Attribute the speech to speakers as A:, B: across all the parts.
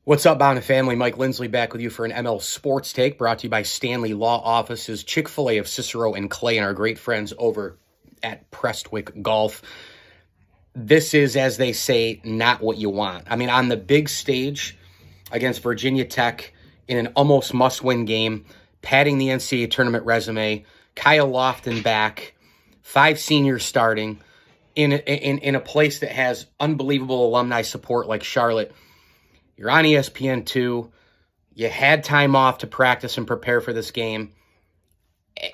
A: What's up, Bound and Family? Mike Lindsley back with you for an ML Sports Take brought to you by Stanley Law Offices, Chick-fil-A of Cicero and Clay, and our great friends over at Prestwick Golf. This is, as they say, not what you want. I mean, on the big stage against Virginia Tech in an almost must-win game, padding the NCAA tournament resume, Kyle Lofton back, 5 seniors starting, in a place that has unbelievable alumni support like Charlotte. You're on ESPN2. You had time off to practice and prepare for this game.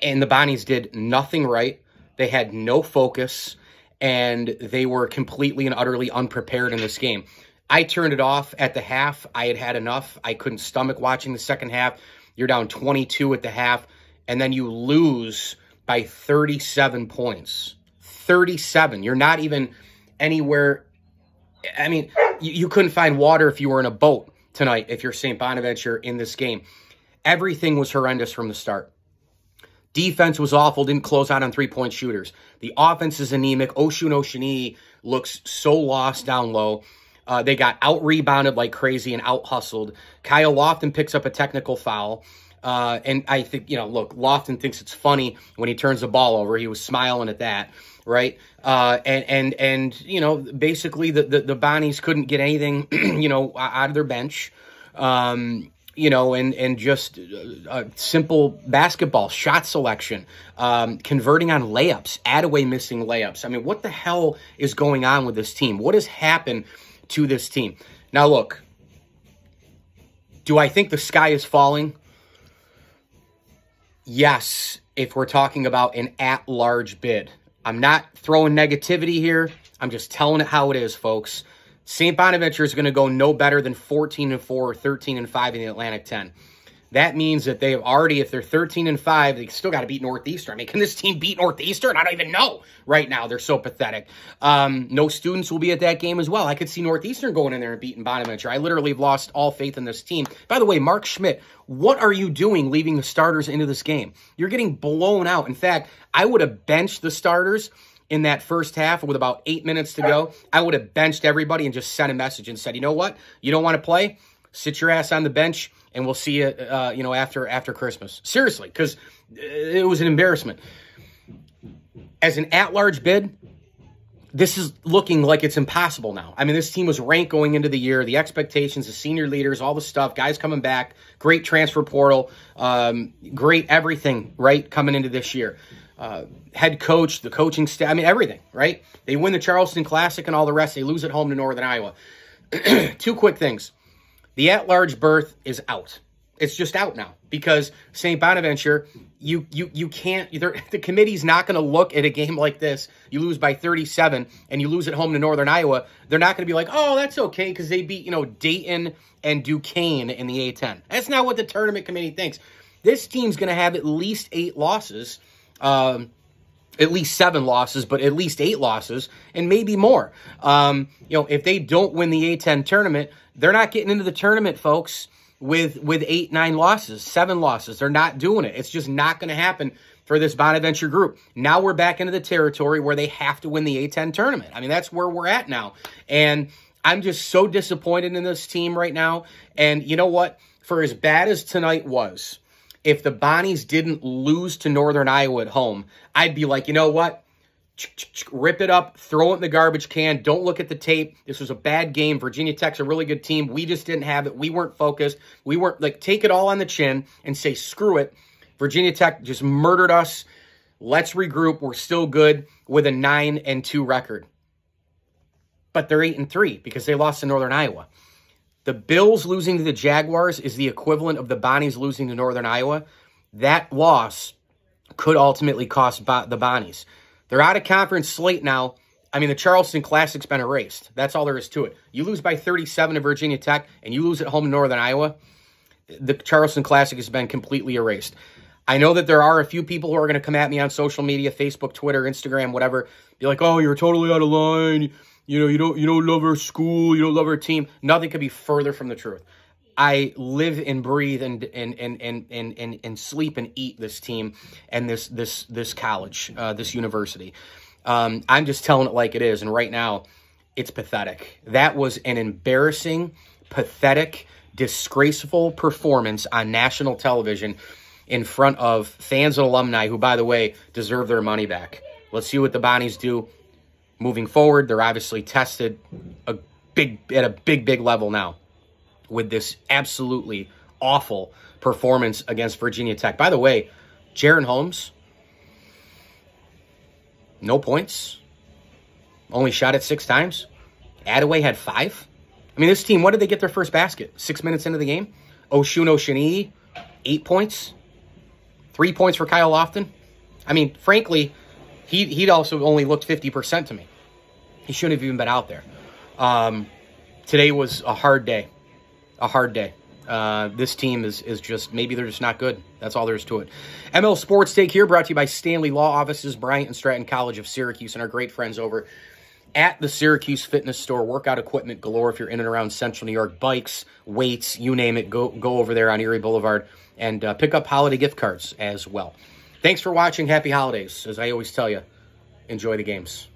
A: And the Bonnies did nothing right. They had no focus, and they were completely and utterly unprepared in this game. I turned it off at the half. I had had enough. I couldn't stomach watching the second half. You're down 22 at the half, and then you lose by 37 points. 37. You're not even anywhere. I mean, you couldn't find water if you were in a boat tonight if you're St. Bonaventure in this game. Everything was horrendous from the start. Defense was awful, didn't close out on three-point shooters. The offense is anemic. Oshun Oshuni looks so lost down low. They got out-rebounded like crazy and out-hustled. Kyle Lofton picks up a technical foul. And I think, look, Lofton thinks it's funny when he turns the ball over. He was smiling at that, right? Basically the Bonnies couldn't get anything, out of their bench. And just simple basketball, shot selection, converting on layups, Attaway missing layups. I mean, what the hell is going on with this team? What has happened to this team? Now, look, do I think the sky is falling? Yes, if we're talking about an at-large bid. I'm not throwing negativity here. I'm just telling it how it is, folks. St. Bonaventure is going to go no better than 14-4 or 13-5 in the Atlantic 10. That means that they have already, if they're 13-5, they still got to beat Northeastern. I mean, can this team beat Northeastern? I don't even know right now. They're so pathetic. No students will be at that game as well. I could see Northeastern going in there and beating Bonaventure. I literally have lost all faith in this team. By the way, Mark Schmidt, what are you doing leaving the starters into this game? You're getting blown out. In fact, I would have benched the starters in that first half with about 8 minutes to go. I would have benched everybody and just sent a message and said, you know what? You don't want to play? Sit your ass on the bench, and we'll see you, after Christmas. Seriously, because it was an embarrassment. As an at-large bid, this is looking like it's impossible now. I mean, this team was ranked going into the year. The expectations, the senior leaders, all the stuff, guys coming back, great transfer portal, great everything, right, coming into this year. Head coach, the coaching staff, I mean, everything, right? They win the Charleston Classic and all the rest. They lose at home to Northern Iowa. 2 quick things. The at-large berth is out. It's just out now because St. Bonaventure, you can't, the committee's not going to look at a game like this. You lose by 37 and you lose at home to Northern Iowa. They're not going to be like, oh, that's okay because they beat, Dayton and Duquesne in the A-10. That's not what the tournament committee thinks. This team's going to have at least 8 losses, at least 7 losses, but at least 8 losses, and maybe more. If they don't win the A-10 tournament, they're not getting into the tournament, folks, with 8, 9 losses, 7 losses. They're not doing it. It's just not going to happen for this Bonaventure group. Now we're back into the territory where they have to win the A-10 tournament. I mean, that's where we're at now. And I'm just so disappointed in this team right now. And you know what? For as bad as tonight was, if the Bonnies didn't lose to Northern Iowa at home, I'd be like, you know what? Rip it up, throw it in the garbage can. Don't look at the tape. This was a bad game. Virginia Tech's a really good team. We just didn't have it. We weren't focused. We weren't, take it all on the chin and say, screw it. Virginia Tech just murdered us. Let's regroup. We're still good with a 9-2 record. But they're 8-3 because they lost to Northern Iowa. The Bills losing to the Jaguars is the equivalent of the Bonnies losing to Northern Iowa. That loss could ultimately cost the Bonnies. They're out of conference slate now. I mean, the Charleston Classic's been erased. That's all there is to it. You lose by 37 to Virginia Tech, and you lose at home to Northern Iowa, the Charleston Classic has been completely erased. I know that there are a few people who are going to come at me on social media, Facebook, Twitter, Instagram, whatever, be like, oh, you're totally out of line. You don't love our school. You don't love our team. Nothing could be further from the truth. I live and breathe and sleep and eat this team and this college, this university. I'm just telling it like it is. And right now, it's pathetic. That was an embarrassing, pathetic, disgraceful performance on national television in front of fans and alumni who, by the way, deserve their money back. Let's see what the Bonnies do moving forward. They're obviously tested at a big level now with this absolutely awful performance against Virginia Tech. By the way, Jaron Holmes, no points. Only shot it 6 times. Attaway had 5. I mean, this team, what did they get their first basket? 6 minutes into the game? Oshun Oshani, 8 points. 3 points for Kyle Lofton. I mean, frankly, he'd also only looked 50% to me. He shouldn't have even been out there. Today was a hard day. A hard day. This team is just, maybe they're just not good. That's all there is to it. ML Sports Take here, brought to you by Stanley Law Offices, Bryant and Stratton College of Syracuse, and our great friends over at the Syracuse Fitness Store. Workout equipment galore if you're in and around Central New York. Bikes, weights, you name it. Go over there on Erie Boulevard and pick up holiday gift cards as well. Thanks for watching. Happy holidays. As I always tell you, enjoy the games.